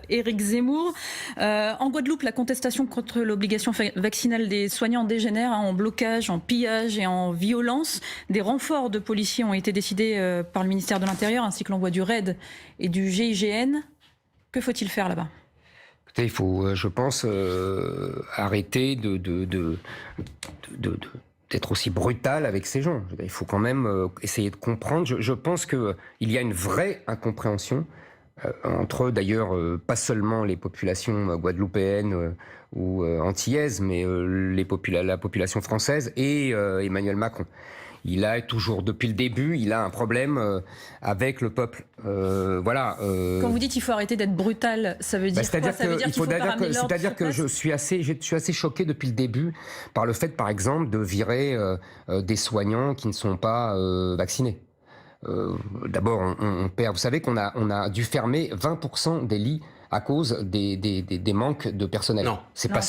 Éric Zemmour. En Guadeloupe, la contestation contre l'obligation vaccinale des soignants dégénère en blocage, en pillage et en violence. Des renforts de policiers ont été décidés par le ministère de l'Intérieur ainsi que l'envoi du RAID et du GIGN. Que faut-il faire là-bas ? Il faut, je pense, arrêter d'être aussi brutal avec ces gens. Il faut quand même essayer de comprendre. Je pense qu'il y a une vraie incompréhension entre, d'ailleurs, pas seulement les populations guadeloupéennes ou antillaises, mais la population française et Emmanuel Macron. Il a toujours, depuis le début, il a un problème avec le peuple. Voilà. Quand vous dites qu'il faut arrêter d'être brutal, ça veut dire quoi ? Ça veut dire qu'il faut pas ramener l'ordre sur place ? C'est-à-dire que je suis assez choqué depuis le début par le fait, par exemple, de virer des soignants qui ne sont pas vaccinés. D'abord, on perd. Vous savez qu'on a dû fermer 20% des lits à cause des manques de personnel. Non. C'est pas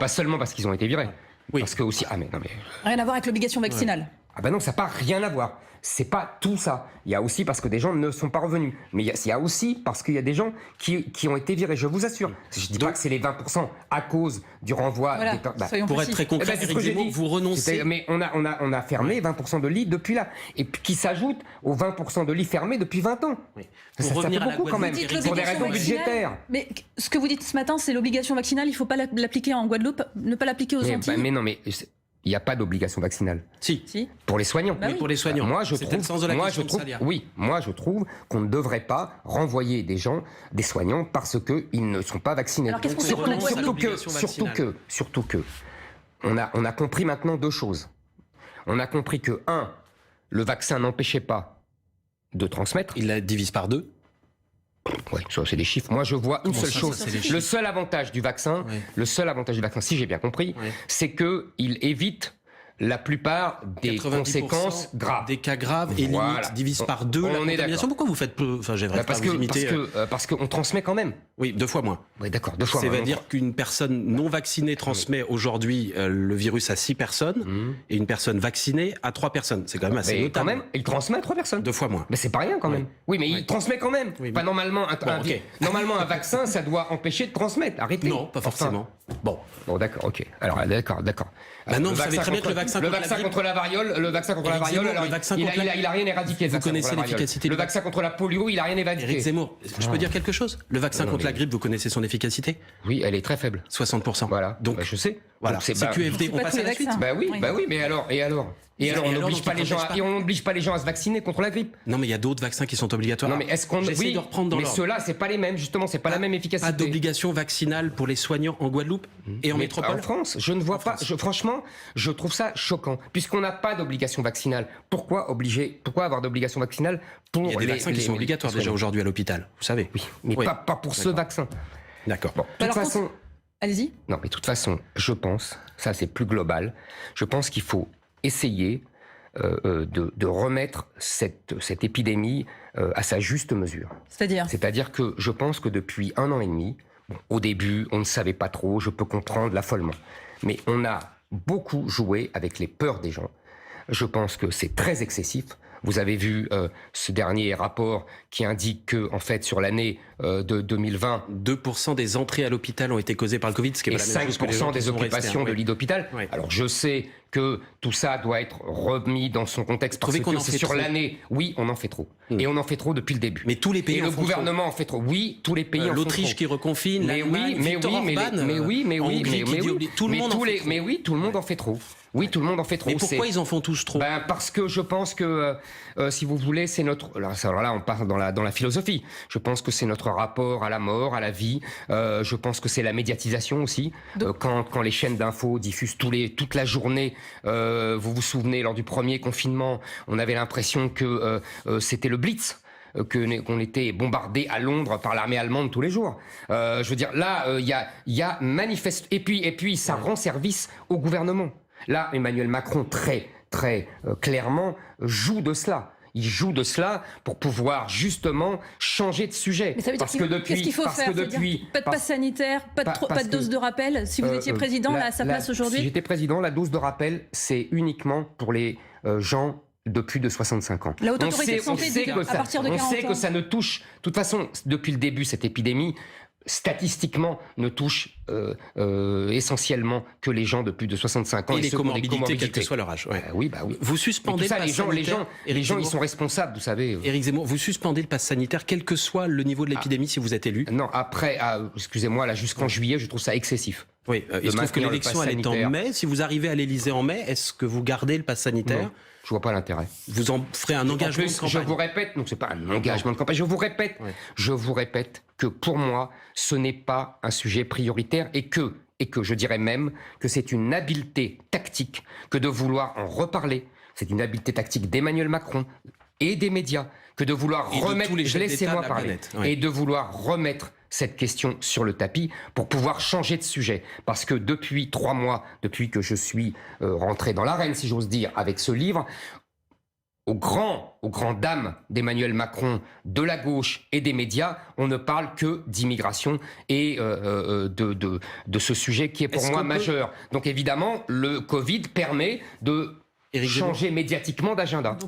seulement parce qu'ils ont été virés. Oui. Parce que aussi. Rien à voir avec l'obligation vaccinale. Ouais. Ah ben non, ça n'a pas rien à voir. C'est pas tout ça. Il y a aussi parce que des gens ne sont pas revenus. Mais il y a aussi parce qu'il y a des gens qui ont été virés, je vous assure. Je ne dis pas que c'est les 20% à cause du renvoi. Voilà, pour être très concret, Éric Zemmour, vous renoncez. Mais on a fermé 20% de lits depuis là. Et puis qui s'ajoute aux 20% de lits fermés depuis 20 ans. Oui. Ça fait beaucoup quand même, pour des raisons budgétaires. Mais ce que vous dites ce matin, c'est l'obligation vaccinale, il ne faut pas l'appliquer en Guadeloupe, ne pas l'appliquer aux Antilles. Mais non, mais il n'y a pas d'obligation vaccinale. Si. Pour les soignants. Oui, pour les soignants. Moi, je trouve qu'on ne devrait pas renvoyer des soignants, parce qu'ils ne sont pas vaccinés. Alors qu'est-ce qu'on fait pour la Guadeloupe ? Surtout que, on a compris maintenant deux choses. On a compris que, le vaccin n'empêchait pas de transmettre. Il la divise par 2. Ouais, ça c'est des chiffres. Moi je vois une seule chose. Le seul avantage du vaccin, si j'ai bien compris, c'est que il évite la plupart des conséquences graves. Des cas graves et limite divise par 2 la contamination. Pourquoi vous faites peu ? Enfin, j'aimerais pas vous imiter. Parce qu'on transmet quand même. Oui, 2 fois moins. Oui, d'accord, 2 fois moins. Ça veut dire qu'une personne non vaccinée transmet aujourd'hui le virus à 6 personnes et une personne vaccinée à 3 personnes. C'est quand même assez notable. Quand même, il transmet à 3 personnes. 2 fois moins. Mais c'est pas rien quand même. Oui, mais il transmet quand même. Oui, mais... Normalement, un vaccin, ça doit empêcher de transmettre. Arrêtez. Non, pas forcément. Bon, d'accord, ok. Alors, d'accord. Maintenant, vous savez très bien que le vaccin contre la variole, il a rien éradiqué. Vous connaissez l'efficacité. Le vaccin contre la polio, il a rien éradiqué. Éric Zemmour, je peux dire quelque chose ? Le vaccin contre la grippe, vous connaissez son efficacité ? Oui, elle est très faible. 60%. Voilà. Donc, je sais. Voilà. CQFD, on passe à la suite. Oui, mais alors. On n'oblige pas les gens à se vacciner contre la grippe. Non, mais il y a d'autres vaccins qui sont obligatoires. Non, mais est-ce qu'on de reprendre dans l'ordre. Ceux-là, c'est pas les mêmes. Justement, c'est pas la même efficacité. Pas d'obligation vaccinale pour les soignants en Guadeloupe et en métropole. En France, je ne vois pas. Franchement, je trouve ça choquant. Puisqu'on n'a pas d'obligation vaccinale, pourquoi avoir d'obligation vaccinale pour les... Il y a des vaccins qui sont obligatoires déjà aujourd'hui à l'hôpital, vous savez. Oui, mais pas pour ce vaccin. D'accord. Bon, de toute façon... Allez-y. Non, mais de toute façon, je pense, ça c'est plus global, je pense qu'il faut essayer de remettre cette épidémie à sa juste mesure. C'est-à-dire que je pense que depuis 1 an et demi, au début, on ne savait pas trop, je peux comprendre l'affolement, mais on a beaucoup joué avec les peurs des gens. Je pense que c'est très excessif. Vous avez vu ce dernier rapport qui indique que, en fait, sur l'année de 2020... 2% des entrées à l'hôpital ont été causées par le Covid, ce qui est pas la même chose que les gens des occupations de lits d'hôpital. Oui. Alors, je sais que tout ça doit être remis dans son contexte parce que c'est sur l'année. Oui, on en fait trop. Et on en fait trop depuis le début. Mais tous les pays le gouvernement en fait trop. Oui, tous les pays en font trop. L'Autriche qui reconfine, l'Allemagne, tout le monde en fait trop. Oui, tout le monde en fait trop. Mais pourquoi ils en font tous trop ? Parce que je pense que, si vous voulez, c'est notre... Alors là, on part dans la philosophie. Je pense que c'est notre rapport à la mort, à la vie. Je pense que c'est la médiatisation aussi. Quand les chaînes d'infos diffusent toute la journée, vous vous souvenez, lors du premier confinement, on avait l'impression que c'était le Blitz. Qu'on était bombardé à Londres par l'armée allemande tous les jours. Je veux dire, là, il y a manifeste... Et puis, ça rend service au gouvernement. Là, Emmanuel Macron, très, très clairement, joue de cela. Il joue de cela pour pouvoir justement changer de sujet. Mais ça veut dire qu'est-ce qu'il faut faire ? Pas de passe sanitaire, pas de dose de rappel. Si vous étiez président, là, à sa place aujourd'hui ? Si j'étais président, la dose de rappel, c'est uniquement pour les gens de plus de 65 ans. La Haute Autorité de Santé dit que à partir de 40 ans. On sait que ça ne touche... De toute façon, depuis le début, cette épidémie, statistiquement, ne touche essentiellement que les gens de plus de 65 ans. Et les ceux qui ont des comorbidités, quel que soit leur âge. Ouais. Oui. Vous suspendez Et tout ça, le pass sanitaire. les gens, ils sont responsables, vous savez. Éric Zemmour, vous suspendez le pass sanitaire, quel que soit le niveau de l'épidémie, si vous êtes élu? Non, après, excusez-moi, là, jusqu'en juillet, je trouve ça excessif. Oui, il se trouve que l'élection, elle est en mai. Si vous arrivez à l'Élysée en mai, est-ce que vous gardez le pass sanitaire? Non, je vois pas l'intérêt. Vous en ferez un engagement de campagne. Je vous répète, donc c'est pas un engagement de campagne, je vous répète que pour moi, ce n'est pas un sujet prioritaire et que je dirais même que c'est une habileté tactique que de vouloir en reparler. C'est une habileté tactique d'Emmanuel Macron et des médias que de vouloir remettre, laissez-moi parler, et de vouloir remettre cette question sur le tapis pour pouvoir changer de sujet. Parce que depuis 3 mois, depuis que je suis rentré dans l'arène, si j'ose dire, avec ce livre, aux grands dames d'Emmanuel Macron, de la gauche et des médias, on ne parle que d'immigration et de ce sujet qui est pour moi majeur. Donc évidemment, le Covid permet de changer médiatiquement d'agenda.